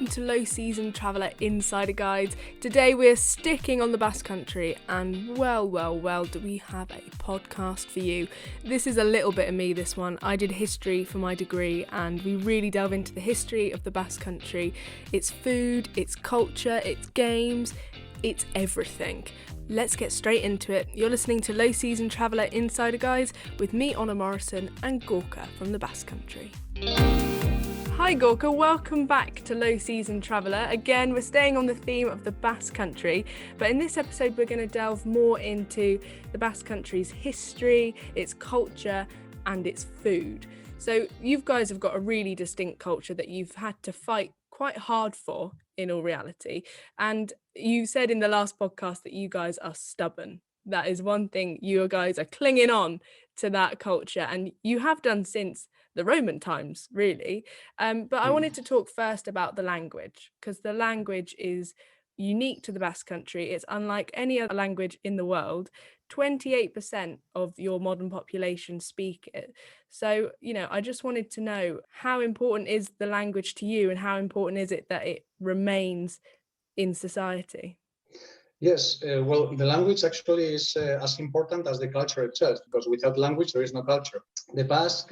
welcome to Low Season Traveller Insider Guides. Today we're sticking on the Basque Country and well do we have a podcast for you. This is a little bit of me, this one. I did history for my degree and we really delve into the history of the Basque Country. Its food, its culture, its games, it's everything. Let's get straight into it. You're listening to Low Season Traveller Insider Guides with me, Honor Morrison, and Gorka from the Basque Country. Hi Gorka, welcome back to Low Season Traveller. Again, we're staying on the theme of the Basque Country, but in this episode we're going to delve more into the Basque Country's history, its culture and its food. So you guys have got a really distinct culture that you've had to fight quite hard for in all reality. And you said in the last podcast that you guys are stubborn. That is one thing, you guys are clinging on to that culture, and you have done since the Roman times, really. But I wanted to talk first about the language, because the language is unique to the Basque Country. It's unlike any other language in the world. 28% of your modern population speak it. So, I just wanted to know, how important is the language to you and how important is it that it remains in society? Yes, well, the language actually is as important as the culture itself, because without language, there is no culture. The Basque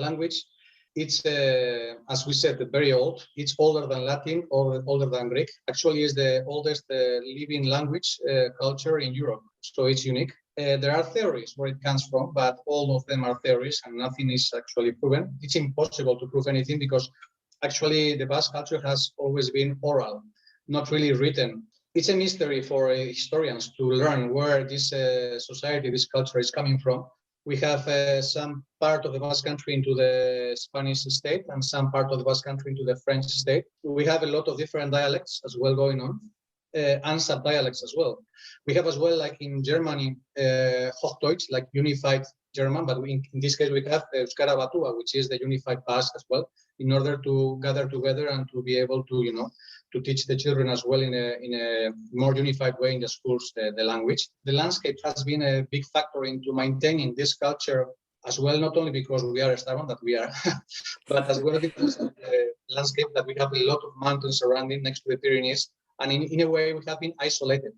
language, it's, as we said, very old. It's older than Latin or older than Greek. Actually, it's the oldest living language culture in Europe, so it's unique. There are theories where it comes from, but all of them are theories and nothing is actually proven. It's impossible to prove anything because actually the Basque culture has always been oral, not really written. It's a mystery for historians to learn where this society, this culture is coming from. We have some part of the Basque Country into the Spanish state and some part of the Basque Country into the French state. We have a lot of different dialects as well going on, and sub-dialects as well. We have as well, like in Germany, Hochdeutsch, like unified German, but in this case we have Euskara Batua, which is the unified Basque as well, in order to gather together and to be able to, to teach the children as well in a more unified way in the schools, the language. The landscape has been a big factor into maintaining this culture as well, not only because we are stubborn, that we are, but as well because of the landscape that we have a lot of mountains surrounding next to the Pyrenees, and in a way we have been isolated.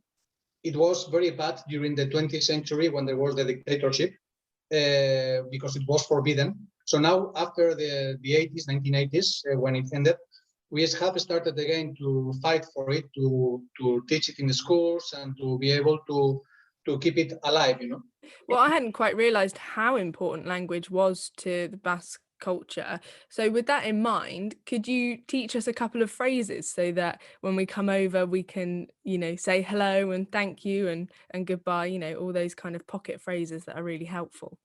It was very bad during the 20th century when there was the dictatorship, because it was forbidden. So now after the 80s, 1980s, when it ended, we have started again to fight for it, to teach it in the schools and to be able to keep it alive, Well, I hadn't quite realised how important language was to the Basque culture. So with that in mind, could you teach us a couple of phrases so that when we come over, we can, say hello and thank you and goodbye, all those kind of pocket phrases that are really helpful?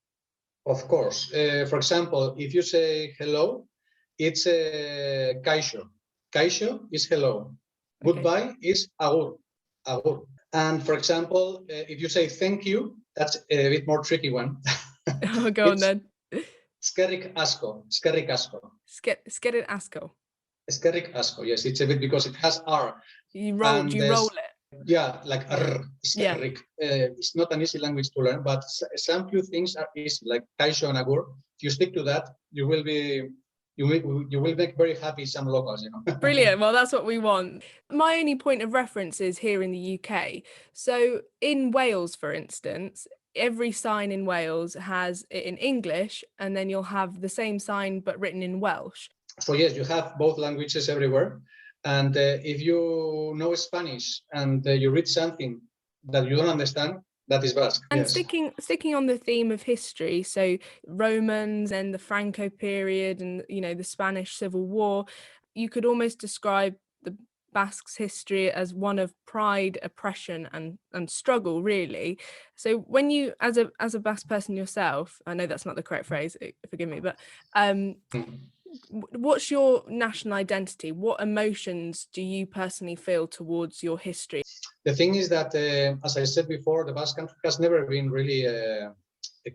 Of course. For example, if you say hello, it's kaixo. Kaixo is hello. Okay. Goodbye is agur. Agur. And for example, if you say thank you, that's a bit more tricky one. Oh, go on then. Skerrik asko. Skerrik asko. Skerrik asko. Skerrik asko. Yes, it's a bit because it has R. You roll it? Yeah, like R. Skerrik. It's not an easy language to learn, but some few things are easy, like kaixo and agur. If you stick to that, you will make very happy some locals, Brilliant. Well, that's what we want. My only point of reference is here in the UK. So in Wales, for instance, every sign in Wales has it in English, and then you'll have the same sign but written in Welsh. So yes, you have both languages everywhere. And if you know Spanish and you read something that you don't understand, that is Basque. And yes. Sticking on the theme of history, so Romans and the Franco period and, the Spanish Civil War, you could almost describe the Basques' history as one of pride, oppression and struggle, really. So when you, as a Basque person yourself, I know that's not the correct phrase, forgive me, but what's your national identity? What emotions do you personally feel towards your history? The thing is that, as I said before, the Basque Country has never been really a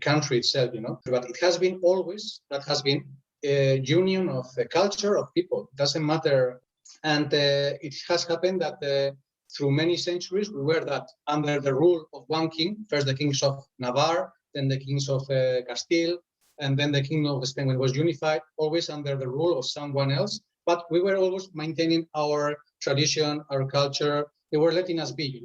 country itself, but it has been always, that has been a union of a culture of people. It doesn't matter. And it has happened that through many centuries, we were that under the rule of one king, first the kings of Navarre, then the kings of Castile, and then the Kingdom of Spain when it was unified, always under the rule of someone else. but we were always maintaining our tradition, our culture. They were letting us be,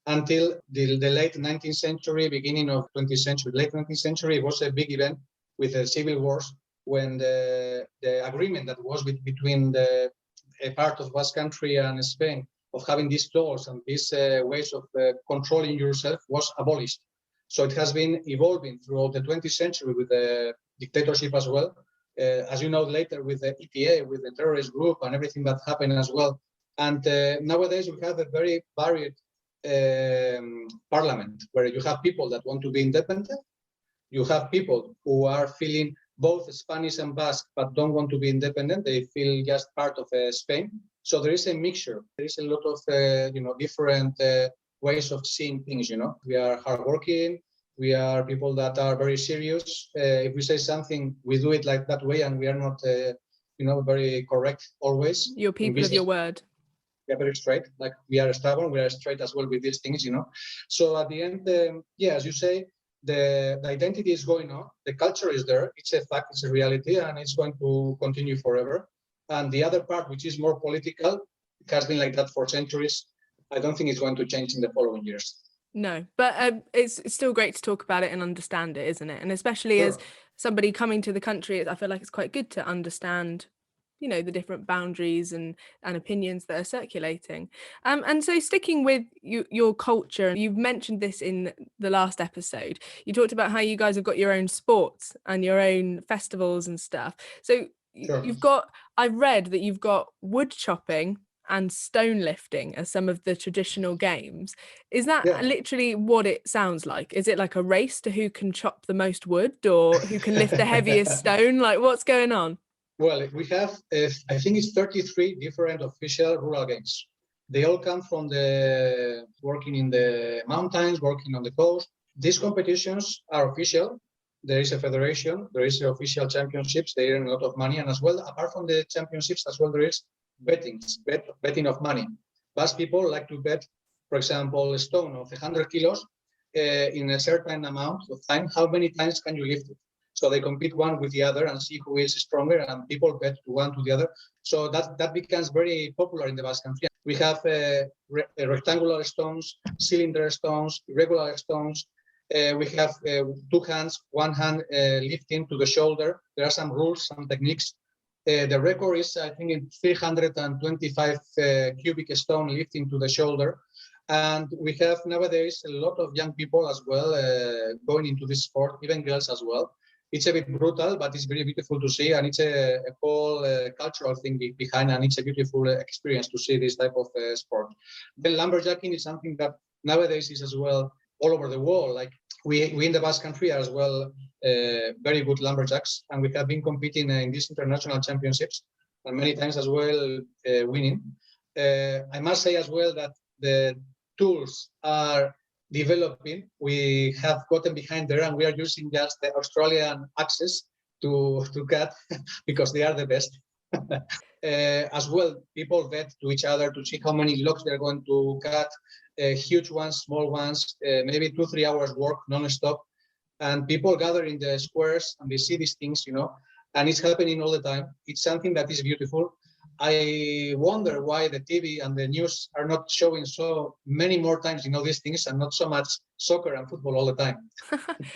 until the late 19th century, beginning of 20th century. Late 19th century, it was a big event with the civil wars, when the agreement that was between a part of Basque Country and Spain of having these laws and these ways of controlling yourself was abolished. So it has been evolving throughout the 20th century with the dictatorship as well. As you know, later with the ETA, with the terrorist group and everything that happened as well. And nowadays we have a very varied parliament, where you have people that want to be independent. You have people who are feeling both Spanish and Basque, but don't want to be independent. They feel just part of Spain. So there is a mixture. There is a lot of different ways of seeing things. We are hardworking. We are people that are very serious. If we say something, we do it like that way, and we are not, very correct always. You're people of your word. We are very straight. Like, we are stubborn. We are straight as well with these things. So at the end, as you say, the identity is going on. The culture is there. It's a fact. It's a reality, and it's going to continue forever. And the other part, which is more political, it has been like that for centuries. I don't think it's going to change in the following years. No, but it's still great to talk about it and understand it, isn't it? And especially as somebody coming to the country, I feel like it's quite good to understand, the different boundaries and opinions that are circulating. And so sticking with your culture, you've mentioned this in the last episode. You talked about how you guys have got your own sports and your own festivals and stuff. So I've read that you've got wood chopping and stone lifting as some of the traditional games. Is that literally what it sounds like? Is it like a race to who can chop the most wood, or who can lift the heaviest stone? Like, what's going on? Well, we have, I think it's 33 different official rural games. They all come from the working in the mountains, working on the coast. These competitions are official. There is a federation, there is official championships. They earn a lot of money. And as well, apart from the championships, as well, there is betting of money. Basque people like to bet, for example, a stone of 100 kilos in a certain amount of time. How many times can you lift it? So they compete one with the other and see who is stronger, and people bet one to the other. So that becomes very popular in the Basque Country. We have rectangular stones, cylinder stones, irregular stones. We have two hands, one hand lifting to the shoulder. There are some rules, some techniques. The record is, I think, in 325 cubic stone lifting to the shoulder. And we have nowadays a lot of young people as well going into this sport, even girls as well. It's a bit brutal, but it's very beautiful to see. And it's a whole cultural thing behind, and it's a beautiful experience to see this type of sport. Then lumberjacking is something that nowadays is as well all over the world. Like we in the Basque Country are as well very good lumberjacks, and we have been competing in these international championships and many times as well winning. I must say as well that the tools are developing. We have gotten behind there, and we are using just the Australian axes to cut because they are the best. As well, people bet to each other to see how many logs they're going to cut, huge ones, small ones, maybe 2-3 hours work non-stop. And people gather in the squares and they see these things, and it's happening all the time. It's something that is beautiful. I wonder why the TV and the news are not showing so many more times, these things, and not so much soccer and football all the time.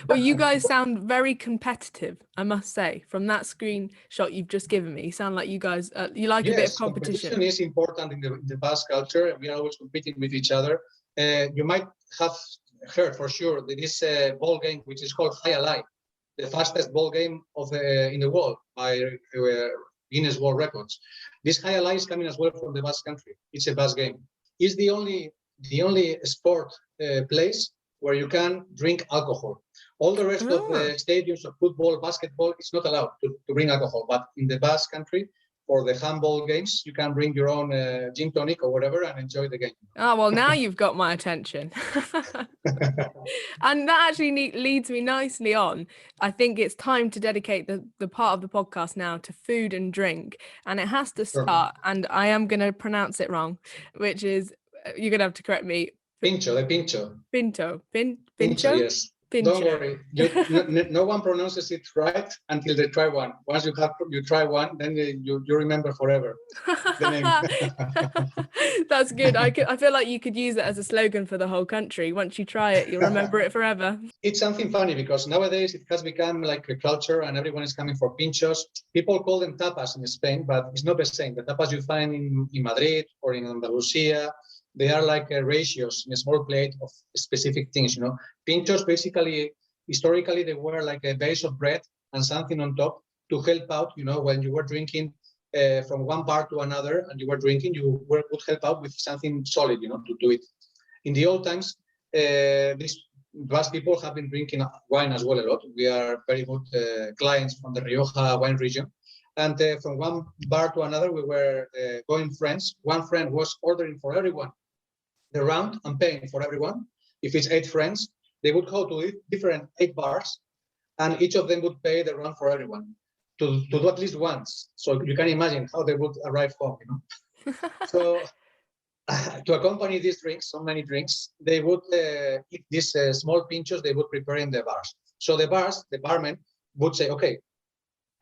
Well, you guys sound very competitive, I must say. From that screenshot you've just given me, you sound like you guys, you like a bit of competition. Competition is important in the Basque culture. We are always competing with each other. You might have heard for sure that this ball game, which is called High Alai, the fastest ball game in the world by Guinness World Records. This High Alai is coming as well from the Basque Country. It's a Basque game. It's the only sport place where you can drink alcohol. All the rest of the stadiums of football, basketball, it's not allowed to bring alcohol. But in the Basque Country, for the handball games, you can bring your own gin tonic or whatever and enjoy the game. Oh, well, now you've got my attention. And that actually leads me nicely on. I think it's time to dedicate the part of the podcast now to food and drink. And it has to start, and I am going to pronounce it wrong, which is, you're going to have to correct me. Pincho. Pinto. Pincho, yes. Don't Pincho. worry, no one pronounces it right until they try one. Once you try one, then you remember forever the name. That's good. I feel like you could use it as a slogan for the whole country. Once you try it, you'll remember it forever. It's something funny because nowadays it has become like a culture and everyone is coming for pinchos. People call them tapas in Spain, but it's not the same. The tapas you find in Madrid or in Andalusia, they are like ratios in a small plate of specific things, Pinchos basically, historically, they were like a base of bread and something on top to help out, when you were drinking from one bar to another and you were drinking, would help out with something solid, to do it. In the old times, these Basque people have been drinking wine as well a lot. We are very good clients from the Rioja wine region. And from one bar to another, we were going friends. One friend was ordering for everyone the round and paying for everyone. If it's 8 friends, they would go to different 8 bars, and each of them would pay the round for everyone to do at least once. So you can imagine how they would arrive home, So to accompany these drinks, so many drinks, they would eat these small pinchos they would prepare in the bars. So the barman would say, okay,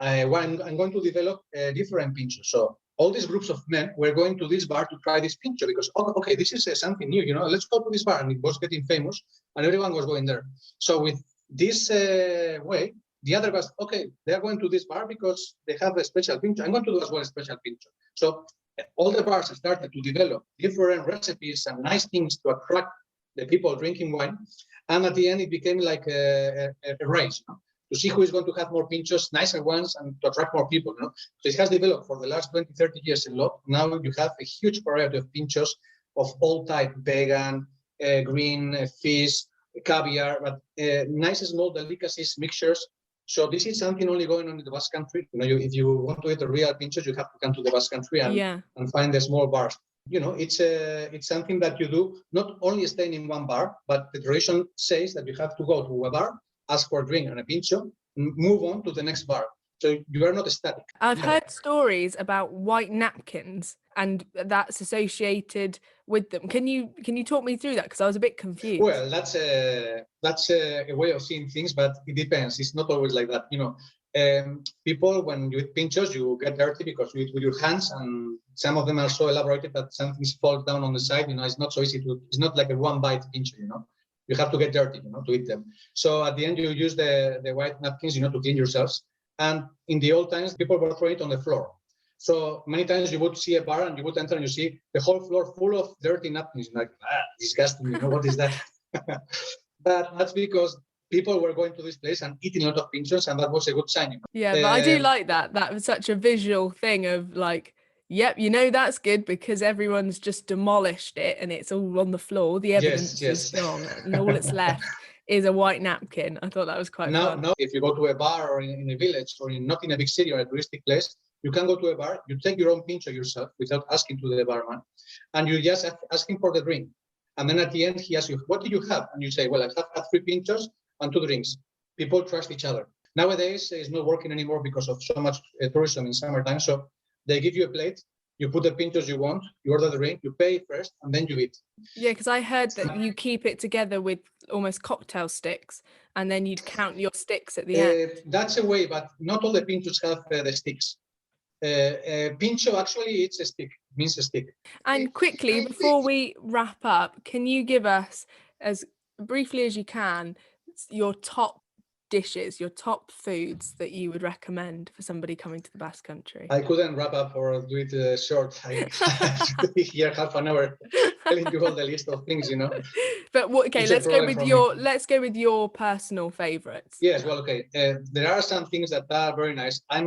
I'm going to develop different pinchos. So all these groups of men were going to this bar to try this pincho because, okay, this is something new, let's go to this bar. And it was getting famous and everyone was going there. So with this way, the other was, okay, they're going to this bar because they have a special pincho. I'm going to do as well a special pincho. So all the bars started to develop different recipes and nice things to attract the people drinking wine. And at the end, it became like a race to see who is going to have more pinchos, nicer ones, and to attract more people. So it has developed for the last 20, 30 years a lot. Now you have a huge variety of pinchos of all type, vegan, green, fish, caviar, but nice small delicacies, mixtures. So this is something only going on in the Basque Country. If you want to eat a real pinchos, you have to come to the Basque Country and find the small bars. It's something that you do not only staying in one bar, but the tradition says that you have to go to a bar, ask for a drink and a pincho, move on to the next bar. So you are not static. I've heard stories about white napkins and that's associated with them. Can you talk me through that? Because I was a bit confused. Well, that's a way of seeing things, but it depends. It's not always like that. People, when you eat pinchos, you get dirty because you eat with your hands, and some of them are so elaborated that some things fall down on the side. It's not so easy it's not like a one bite pincho, You have to get dirty, to eat them. So at the end, you use the white napkins, to clean yourselves. And in the old times, people were throwing it on the floor. So many times you would see a bar and you would enter and you see the whole floor full of dirty napkins. Like, disgusting, what is that? But that's because people were going to this place and eating a lot of pinchos, and that was a good sign. Yeah, but I do like that. That was such a visual thing of like, yep, that's good because everyone's just demolished it and it's all on the floor. The evidence is strong, and all that's left is a white napkin. I thought that was quite fun. Now, if you go to a bar or in a village or not in a big city or a touristic place, you can go to a bar, you take your own pincho yourself without asking to the barman, and you just ask him for the drink. And then at the end, he asks you, what do you have? And you say, well, I have had 3 pinchos and 2 drinks. People trust each other. Nowadays, it's not working anymore because of so much tourism in summertime. So they give you a plate, you put the pinchos you want, you order the drink, you pay first, and then you eat. Yeah, because I heard that you keep it together with almost cocktail sticks, and then you'd count your sticks at the end. That's a way, but not all the pinchos have the sticks. Pincho, actually, it's a stick, means a stick. And quickly, before we wrap up, can you give us, as briefly as you can, your top dishes, your top foods that you would recommend for somebody coming to the Basque Country? I couldn't wrap up or do it short. I should be here half an hour telling you all the list of things, But let's go with your personal favorites. Yes, well, okay. There are some things that are very nice. I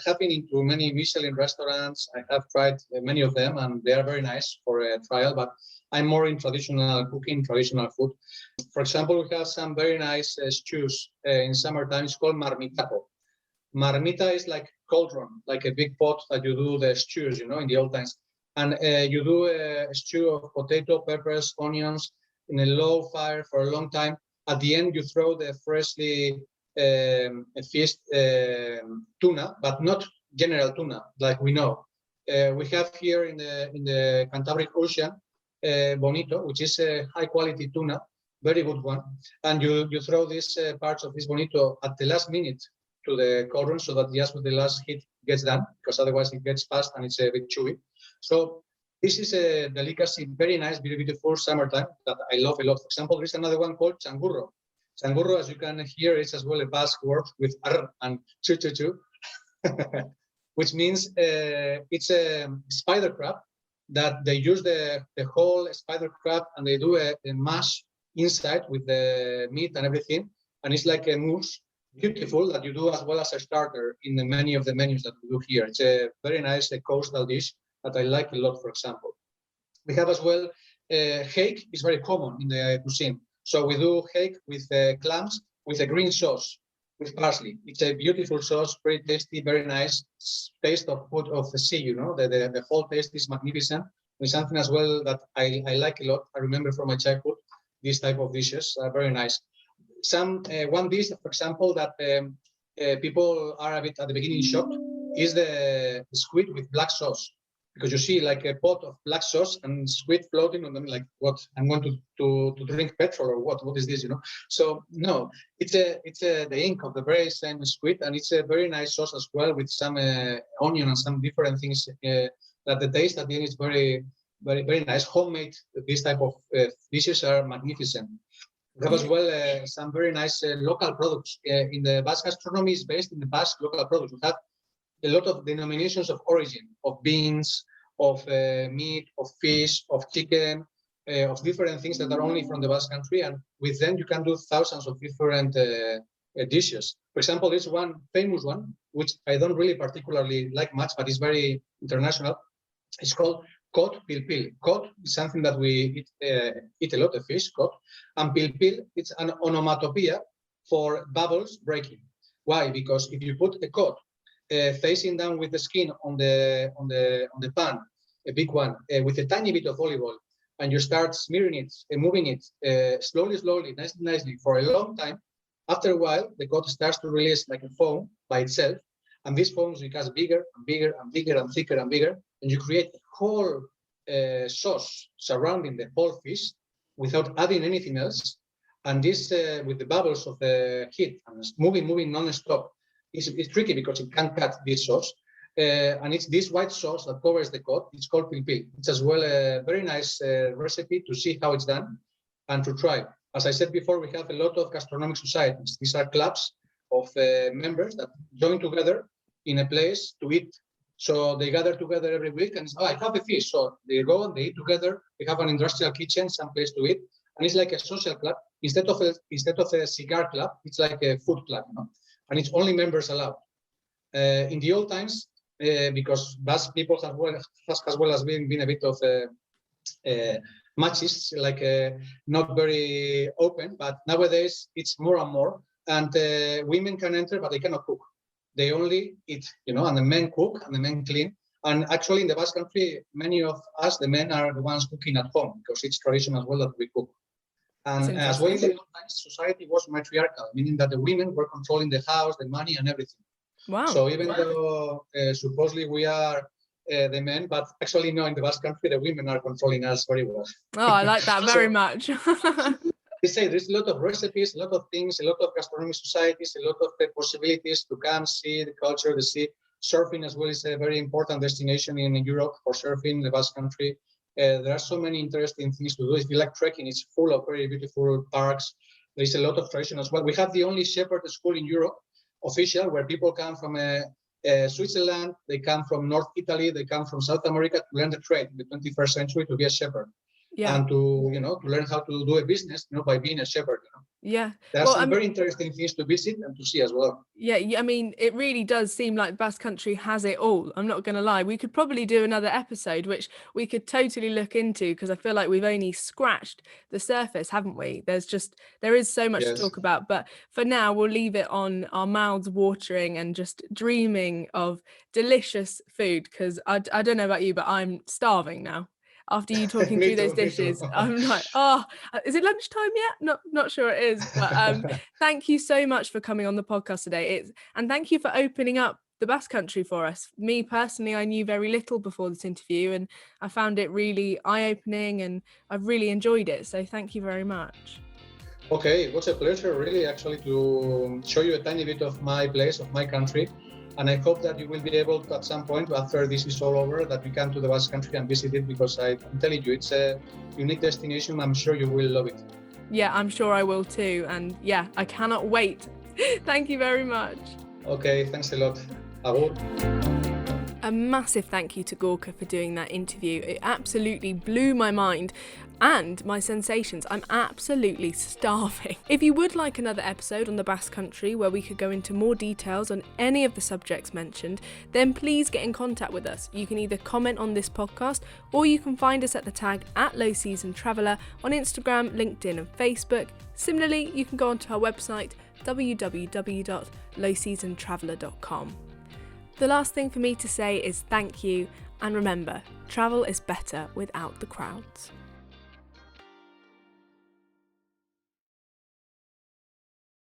have been into many Michelin restaurants. I have tried many of them, and they are very nice for a trial. But I'm more in traditional cooking, traditional food. For example, we have some very nice stews in summertime. It's called marmitaco. Marmita is like cauldron, like a big pot that you do the stews, in the old times. And you do a stew of potato, peppers, onions in a low fire for a long time. At the end, you throw the freshly fished tuna, but not general tuna like we know. We have here in the Cantabric Ocean, bonito, which is a high quality tuna very good one. And you throw these parts of this bonito at the last minute to the cauldron so that just with the last heat gets done, because otherwise it gets fast and it's a bit chewy. So this is a delicacy, very nice, very beautiful summertime that I love a lot. For example, there is another one called changurro. Changurro, as you can hear, is as well a Basque word with ar and chu, which means it's a spider crab that they use the whole spider crab and they do a mash inside with the meat and everything. And it's like a mousse, beautiful, that you do as well as a starter in many of the menus that we do here. It's a very nice coastal dish that I like a lot, for example. We have as well, hake is very common in the cuisine. So we do hake with clams with a green sauce with parsley. It's a beautiful sauce, very tasty, very nice. Taste of food of the sea, you know, the whole taste is magnificent. It's something as well that I like a lot. I remember from my childhood, these type of dishes are very nice. One dish, for example, that people are a bit at the beginning shocked is the squid with black sauce. Because you see like a pot of black sauce and squid floating on them, like what? I'm going to drink petrol or what? What is this? You know? So no, it's the ink of the very same squid, and it's a very nice sauce as well with some onion and some different things. That the taste at the end is very, very, very nice. Homemade. These type of dishes are magnificent. We have as well some very nice local products. In the Basque gastronomy is based in the Basque local products. We have a lot of denominations of origin, of beans, of meat, of fish, of chicken, of different things that are only from the Basque Country. And with them, you can do thousands of different dishes. For example, there's one famous one, which I don't really particularly like much, but it's very international. It's called cod pilpil. Cod is something that we eat a lot of fish, cod. And pilpil, it's an onomatopoeia for bubbles breaking. Why? Because if you put a cod facing down with the skin on the pan, a big one, with a tiny bit of olive oil, and you start smearing it and moving it slowly, nicely for a long time. After a while, the cod starts to release like a foam by itself, and this foam becomes bigger and bigger and bigger and thicker and bigger, and you create a whole sauce surrounding the whole fish without adding anything else. And this, with the bubbles of the heat and moving non-stop, it's tricky because it can't cut this sauce. And it's this white sauce that covers the cod. It's called pilpil. It's as well a very nice recipe to see how it's done and to try. As I said before, we have a lot of gastronomic societies. These are clubs of members that join together in a place to eat. So they gather together every week and say, oh, I have a fish. So they go and they eat together. They have an industrial kitchen, some place to eat. And it's like a social club. Instead of a cigar club, it's like a food club, you know? And it's only members allowed. In the old times, because Basque people as well as been a bit of machists, like not very open, but nowadays it's more and more. And women can enter, but they cannot cook. They only eat, you know, and the men cook and the men clean. And actually in the Basque Country, many of us, the men, are the ones cooking at home because it's tradition as well that we cook. And as well in the old times, society was matriarchal, meaning that the women were controlling the house, the money, and everything. Wow. So even though supposedly we are the men, but actually no, in the Basque Country, the women are controlling us very well. Oh, I like that very much. They say there's a lot of recipes, a lot of things, a lot of gastronomic societies, a lot of possibilities to come see the culture, the sea. Surfing as well is a very important destination in Europe for surfing, the Basque Country. There are so many interesting things to do. If you like trekking, it's full of very beautiful parks. There's a lot of tradition as well. We have the only shepherd school in Europe, official, where people come from Switzerland, they come from North Italy, they come from South America to learn the trade in the 21st century to be a shepherd. Yeah. And to learn how to do a business, by being a shepherd. Yeah, there are some very interesting things to visit and to see as well. Yeah, I mean, it really does seem like Basque Country has it all. I'm not going to lie. We could probably do another episode, which we could totally look into, because I feel like we've only scratched the surface, haven't we? There is so much to talk about. But for now, we'll leave it on our mouths watering and just dreaming of delicious food, because I don't know about you, but I'm starving now. After you talking through those dishes, I'm like, oh, is it lunchtime yet? Not sure it is. But thank you so much for coming on the podcast today. And thank you for opening up the Basque Country for us. Me personally, I knew very little before this interview, and I found it really eye-opening, and I've really enjoyed it. So thank you very much. Okay, it was a pleasure, really, actually, to show you a tiny bit of my place, of my country. And I hope that you will be able to, at some point, after this is all over, that we come to the Basque Country and visit it, because I'm telling you, it's a unique destination. I'm sure you will love it. Yeah, I'm sure I will too. And yeah, I cannot wait. Thank you very much. Okay, thanks a lot. Agur. A massive thank you to Gorka for doing that interview. It absolutely blew my mind and my sensations. I'm absolutely starving. If you would like another episode on the Basque Country where we could go into more details on any of the subjects mentioned, then please get in contact with us. You can either comment on this podcast or you can find us at the tag @LowSeasonTraveller on Instagram, LinkedIn and Facebook. Similarly, you can go onto our website www.lowseasontraveller.com. The last thing for me to say is thank you, and remember, travel is better without the crowds.